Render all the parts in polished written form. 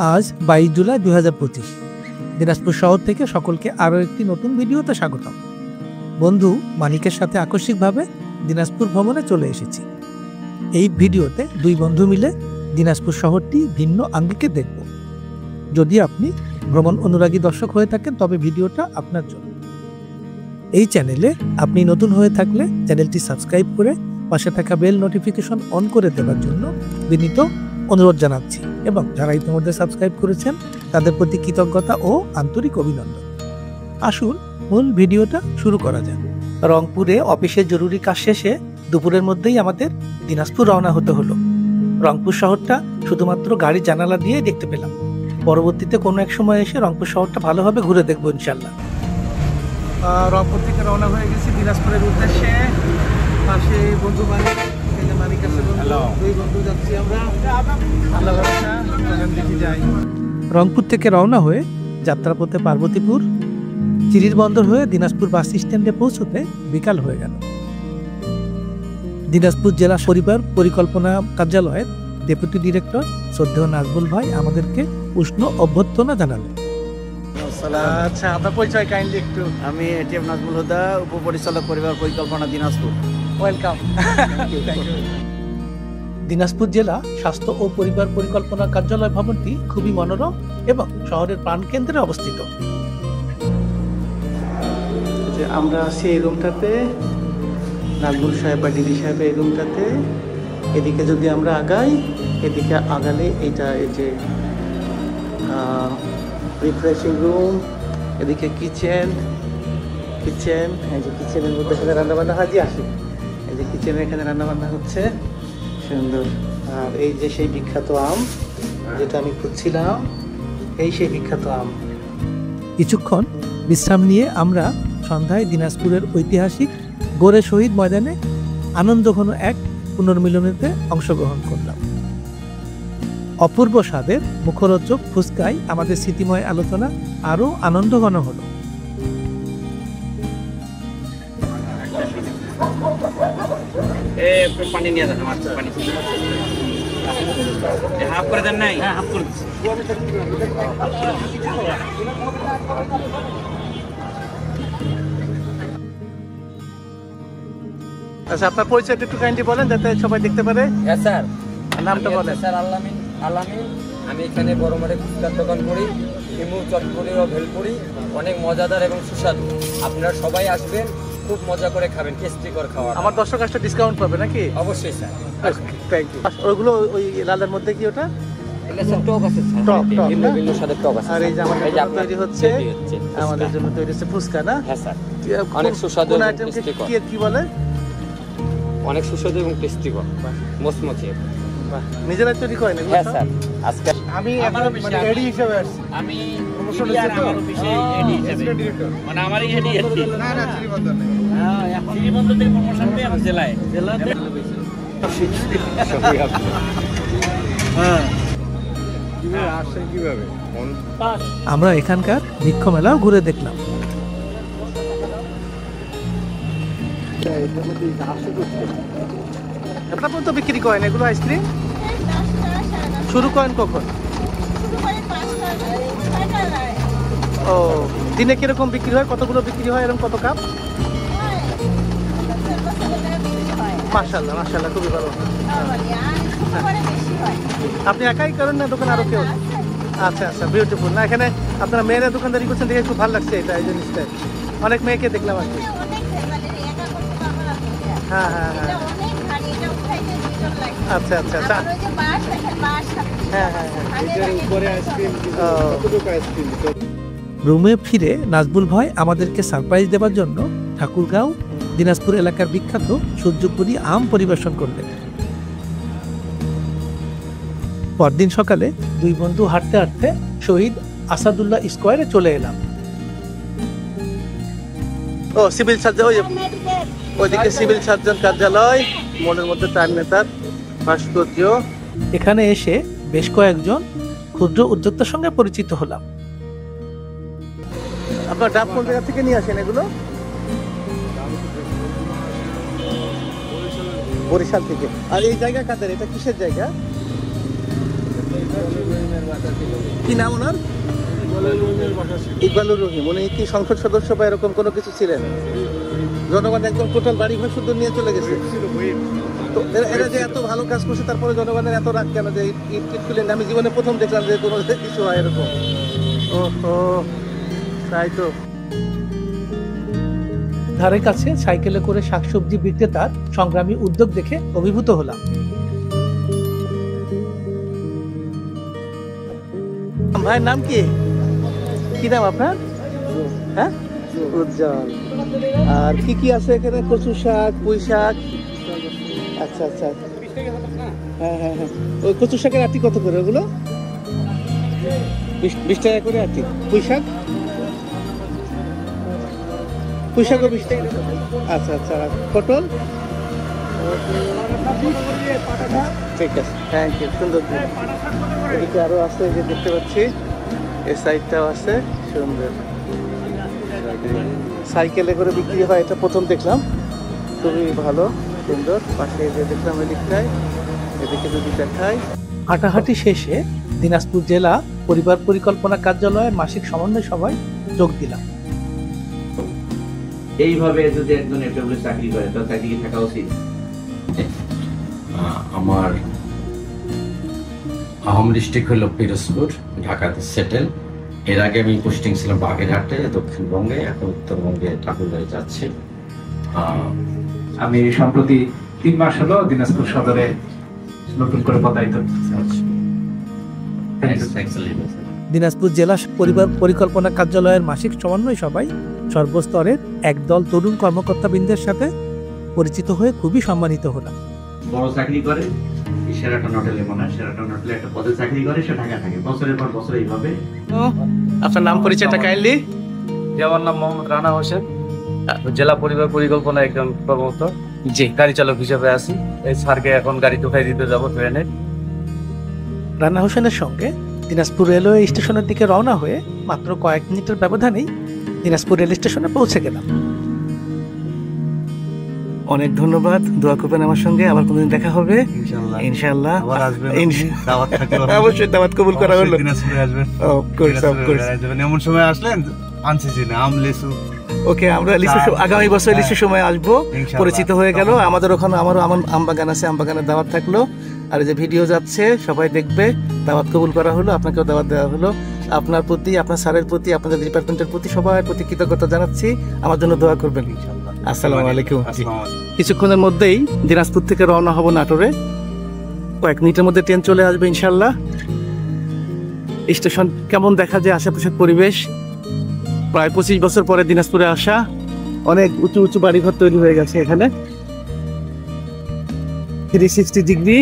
আজ 22 জুলাই 2025। দিনাজপুর শহর থেকে সকলকে আরও একটি নতুন ভিডিওতে স্বাগতম। বন্ধু মানিকের সাথে আকস্মিকভাবে দিনাজপুর ভ্রমণে চলে এসেছি। এই ভিডিওতে দুই বন্ধু মিলে দিনাজপুর শহরটি ভিন্ন আঙ্গিকে দেখব। যদি আপনি ভ্রমণ অনুরাগী দর্শক হয়ে থাকেন তবে ভিডিওটা আপনার জন্য। এই চ্যানেলে আপনি নতুন হয়ে থাকলে চ্যানেলটি সাবস্ক্রাইব করে পাশে থাকা বেল নোটিফিকেশন অন করে দেওয়ার জন্য বিনীত অনুরোধ জানাচ্ছি, এবং যারা ইতিমধ্যে সাবস্ক্রাইব করেছেন তাদের প্রতি কৃতজ্ঞতা ও আন্তরিক অভিনন্দন। আসুন মূল ভিডিওটা শুরু করা যাক। রংপুরে অফিসের জরুরি কাজ শেষে দুপুরের মধ্যেই আমাদের দিনাজপুর রওনা হতে হলো। রংপুর শহরটা শুধুমাত্র গাড়ি জানালা দিয়ে দেখতে পেলাম। পরবর্তীতে কোনো এক সময় এসে রংপুর শহরটা ভালোভাবে ঘুরে দেখবো ইনশাল্লাহ। রংপুর থেকে রওনা হয়ে গেছি দিনাজপুরের উদ্দেশ্যে। পাশে বন্ধু মানিক আছে, দুই বন্ধু যাচ্ছি আমরা। রংপুর থেকে রওনা হয়ে যাত্রাপথে পার্বতীপুর, চিরির বন্দর হয়ে দিনাজপুর বাস স্ট্যান্ডে পৌঁছতে বিকাল হয়ে গেল। দিনাজপুর জেলা পরিবার পরিকল্পনা কার্যালয়ের ডেপুটি ডিরেক্টর শ্রদ্ধেয় নাজবুল ভাই আমাদেরকে উষ্ণ অভ্যর্থনা জানালেন। আচ্ছা, আপনার পরিচয় কাইন্ডলি একটু। আমি এটিএম নাজমুল হুদা, উপপরিচালক পরিবার পরিকল্পনা দিনাজপুর। ওয়েলকাম। দিনাজপুর জেলা স্বাস্থ্য ও পরিবার পরিকল্পনা কার্যালয় ভবনটি খুবই মনোরম এবং শহরের প্রাণকেন্দ্রে অবস্থিত। আমরা আছি এই রুমটাতে, নাজমুল সাহেব বা দিদি সাহেব এই রুমটাতে। এদিকে যদি আমরা আগাই, এদিকে আগালে এইটা এই যে রিফ্রেশিং রুম, এদিকে কিচেন, এই যে কিচেনের মধ্যে এখানে রান্নাবান্না হয়। আসি, এই যে কিচেনের এখানে রান্নাবান্না হচ্ছে, সুন্দর। আর এই যে সেই বিখ্যাত আম যেটা আমি খুঁজছিলাম, এই সেই বিখ্যাত আম। কিছুক্ষণ বিশ্রাম নিয়ে আমরা সন্ধ্যায় দিনাজপুরের ঐতিহাসিক গোরে শহীদ ময়দানে আনন্দঘন এক পুনর্মিলনীতে অংশগ্রহণ করলাম। অপূর্ব স্বাদের মুখরোচক ফুচকায় আমাদের স্মৃতিময় আলোচনা আরও আনন্দঘন হলো। পানি নিয়ে যান, পানি হাফ করে দেন। নাই, হাফ করে দিচ্ছি। আচ্ছা, আপনার পরিচয়টা একটু কাইন্ডলি বলেন যাতে সবাই দেখতে পারে। হ্যাঁ স্যার, নামটা বলেন। স্যার আলামিন। আমি এখানে বড় মাঠে ফুচকার দোকান করি, ইমু চটপুরি ও ভেলপুরি, অনেক মজাদার এবং সুস্বাদু। আপনারা সবাই আসবেন, খুব মজা করে খাবেন, টেস্টিকর খাবার। আমার দর্শক আসলে ডিসকাউন্ট পাবে নাকি? অবশ্যই স্যার। Thank you. ওইগুলো ওই লালের মধ্যে কি ওটা? টক আছে স্যার, টক বিভিন্ন স্বাদের টক আছে। আর এই যে আমাদের জন্য তৈরি হচ্ছে, আমাদের জন্য তৈরি হচ্ছে ফুচকা না? হ্যাঁ স্যার, অনেক সুস্বাদু এবং টেস্টিকর। কি বলে? অনেক সুস্বাদু এবং টেস্টিকর, মচমচে। নিজেরাই তৈরি করেন এগুলো? হ্যাঁ স্যার। আজকে আমি এডি হিসেবে আসছি। আমি আমার অফিসে এডি হিসেবে, মানে আমারই এডি এসেছি। না চিরিবন্দর নেই। হ্যাঁ, এখন চিরিবন্দর থেকে প্রমোশন পেয়ে আমি জেলায় আমরা এখানকার বৃক্ষ মেলাও ঘুরে দেখলাম। আপনার পর্যন্ত বিক্রি করেন এগুলো আইসক্রিম? শুরু করেন কখন? ও, দিনে কিরকম বিক্রি হয়? কতগুলো বিক্রি হয়, এরকম কত কাপ? মাশাআল্লাহ মাশাআল্লাহ, খুবই ভালো। আপনি একাই করেন না দোকান আরো কেউ? আচ্ছা আচ্ছা, বিউটিফুল। না, এখানে আপনারা মেয়েরা দোকানদারি করছেন দেখে খুব ভালো লাগছে এটা, এই জিনিসটা। অনেক মেয়েকে দেখলাম আর কি। হ্যাঁ হ্যাঁ হ্যাঁ, আচ্ছা আচ্ছা আচ্ছা, হ্যাঁ হ্যাঁ হ্যাঁ। রুমে ফিরে নাজবুল ভাই আমাদেরকে সারপ্রাইজ দেওয়ার জন্য ঠাকুরগাঁও দিনাজপুর এলাকার বিখ্যাত সূর্যপুরি আম পরিবেশন করলেন। পরদিন সকালে দুই বন্ধু হাঁটতে হাঁটতে শহীদ আসাদুল্লাহ স্কোয়ারে চলে এলাম। ও, সিভিল সার্জন, ওইদিকে সিভিল সার্জন কার্যালয়, মনের মধ্যে তার নেতার ভাস্কর্য। এখানে এসে বেশ কয়েকজন ক্ষুদ্র উদ্যোক্তার সঙ্গে পরিচিত হলাম। আপনার ডাব কোন জায়গা থেকে নিয়ে আসেন এগুলো? বরিশাল থেকে। আর এই জায়গা কাদের? এটা কিসের জায়গা? কি নাম ওনার? ইকবালুর রহিম। উনি কি সংসদ সদস্য বা এরকম কোনো কিছু ছিলেন? জনগণ একদম টোটাল বাড়ি ঘর শুদ্ধ নিয়ে চলে গেছে। তো এরা যে এত ভালো কাজ করছে তারপরে জনগণের এত রাগ কেন যে ইট খুলেন? আমি জীবনে প্রথম দেখলাম যে কোনো কিছু হয় এরকম। ওহো, তাই তো। ধারে কাছে সাইকেলে করে শাকসবজি বিক্রেতার সংগ্রামী উদ্যোগ দেখে অভিভূত হলাম। ভাইয়ের নাম কি? কি নাম আপনার? হ্যাঁ, উজ্জ্বল। আর কি কি আছে এখানে? কচু শাক, পুঁই শাক। আচ্ছা আচ্ছা, হ্যাঁ হ্যাঁ হ্যাঁ। ওই কচু শাকের আটি কত করে ওগুলো? 20 টাকা করে আটি। পুঁই শাক? পুঁই শাকও 20 টাকা। আচ্ছা আচ্ছা। পটল? ঠিক আছে, থ্যাংক ইউ। সুন্দর। এদিকে আরো আছে, যে দেখতে পাচ্ছি এই সাইডটাও আছে, সুন্দর। সাইকেলে করে বিক্রি হয়, এটা প্রথম দেখলাম। খুবই ভালো, সুন্দর। পাশে যে দেখলাম এদিকটায়, এদিকে যদি দেখাই। হাঁটাহাঁটি শেষে দিনাজপুর জেলা পরিবার পরিকল্পনা কার্যালয়ের মাসিক সমন্বয় সভায় যোগ দিলাম। এইভাবে যদি একজন এফডব্লিউ চাকরি করে তার চাকরি কি থাকা উচিত? আমার আহম ডিস্ট্রিক্ট হলো পিরোজপুর, ঢাকাতে সেটেল। এর আগে আমি পোস্টিং ছিলাম বাগেরহাটে, দক্ষিণবঙ্গে। এখন উত্তরবঙ্গে ঠাকুরগাঁয়ে যাচ্ছি। আমি সম্প্রতি 3 মাস হলো দিনাজপুর সদরে নতুন করে পদায়িত। দিনাজপুর জেলা পরিবার পরিকল্পনা কার্যালয়ের মাসিক সমন্বয় সভায় সর্বস্তরের একদল তরুণ কর্মকর্তাবৃন্দের সাথে পরিচিত হয়ে খুবই সম্মানিত হলাম। বড় চাকরি করে সেরাটন হোটেলে, মনে হয় সেরাটন হোটেলে একটা পদে চাকরি করে, সে ঢাকা থাকে বছরের পর বছর এইভাবে। আপনার নাম পরিচয়টা কাইন্ডলি? আমার নাম মোহাম্মদ রানা হোসেন, জেলা পরিবার পরিকল্পনা একজন কর্মরত, জি গাড়ি চালক হিসেবে আছি। এই স্যারকে এখন গাড়ি ঢুকাই দিতে যাবো ট্রেনে। রানা হোসেনের সঙ্গে দিনাজপুর রেলওয়ে স্টেশনের দিকে রওনা হয়ে মাত্র কয়েক মিনিটের ব্যবধানেই দিনাজপুর রেল স্টেশনে পৌঁছে গেলাম। অনেক ধন্যবাদ। দোয়া করবেন আমার সঙ্গে, আবার কোনদিন দেখা হবে ইনশাআল্লাহ। আবার আসবেন, ইনশা- দাওয়াত থাকলো। অবশ্যই দাওয়াত কবুল করা হলো। দিনাজপুরে আসবেন। Of course, of course. এমন সময় আসলেন আনছি না, আম লিচু। ওকে, আমরা আগামী বছর লিচু সময় আসবো, ইনশাআল্লাহ। পরিচিত হয়ে গেল। আমাদের ওখানে আমারও আম বাগান আছে, আম বাগানের দাওয়াত থাকলো। আর এই যে ভিডিও যাচ্ছে, সবাই দেখবে। দাওয়াত কবুল করা হলো, আপনাকেও দাওয়াত দেওয়া হলো। আপনার প্রতি, আপনার স্যারের প্রতি, আপনাদের ডিপার্টমেন্টের প্রতি সবার প্রতি কৃতজ্ঞতা জানাচ্ছি। আমার জন্য দোয়া করবেন। আসসালামু আলাইকুম। আসসালামু আলাইকুম। কিছুক্ষণের মধ্যেই দিনাজপুর থেকে রওনা হব নাটোরে। কয়েক মিনিটের মধ্যে ট্রেন চলে আসবে ইনশাল্লাহ। স্টেশন কেমন দেখা যায়, আশেপাশের পরিবেশ। প্রায় 25 বছর পরে দিনাজপুরে আসা। অনেক উঁচু উঁচু বাড়িঘর তৈরি হয়ে গেছে এখানে। 360 ডিগ্রি।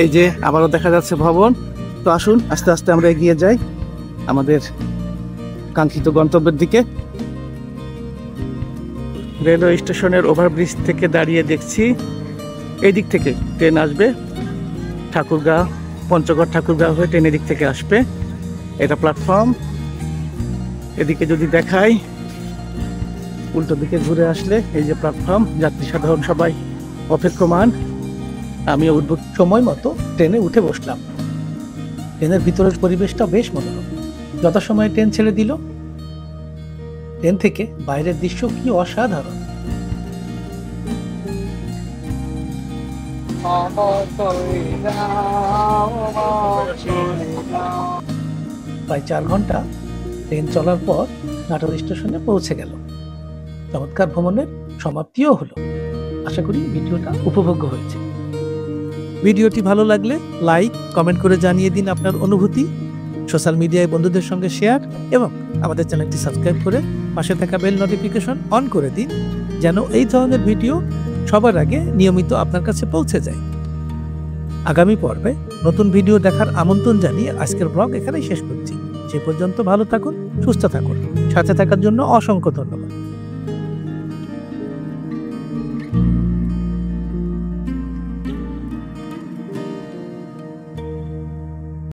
এই যে আবারও দেখা যাচ্ছে ভবন। তো আসুন আস্তে আস্তে আমরা এগিয়ে যাই আমাদের কাঙ্ক্ষিত গন্তব্যের দিকে। রেলওয়ে স্টেশনের ওভারব্রিজ থেকে দাঁড়িয়ে দেখছি এই দিক থেকে ট্রেন আসবে। ঠাকুরগাঁও, পঞ্চগড় ঠাকুরগাঁও হয়ে ট্রেন এদিক থেকে আসবে। এটা প্ল্যাটফর্ম। এদিকে যদি দেখাই, উল্টো দিকে ঘুরে আসলে এই যে প্ল্যাটফর্ম, যাত্রী সাধারণ সবাই অপেক্ষমান। আমিও উঠব সময় মতো ট্রেনে উঠে বসলাম। ট্রেনের ভিতরের পরিবেশটা বেশ মনোরম। যথাসময়ে ট্রেন ছেড়ে দিল। ট্রেন থেকে বাইরের দৃশ্য কি অসাধারণ। প্রায় 4 ঘন্টা ট্রেন চলার পর নাটোর স্টেশনে পৌঁছে গেল। চমৎকার ভ্রমণের সমাপ্তিও হলো। আশা করি ভিডিওটা উপভোগ্য হয়েছে। ভিডিওটি ভালো লাগলে লাইক, কমেন্ট করে জানিয়ে দিন আপনার অনুভূতি। সোশ্যাল মিডিয়ায় বন্ধুদের সঙ্গে শেয়ার এবং আমাদের চ্যানেলটি সাবস্ক্রাইব করে পাশে থাকা বেল নোটিফিকেশন অন করে দিন, যেন এই ধরনের ভিডিও সবার আগে নিয়মিত আপনার কাছে পৌঁছে যায়। আগামী পর্বে নতুন ভিডিও দেখার আমন্ত্রণ জানিয়ে আজকের ব্লগ এখানেই শেষ করছি। সে পর্যন্ত ভালো থাকুন, সুস্থ থাকুন। সাথে থাকার জন্য অসংখ্য ধন্যবাদ।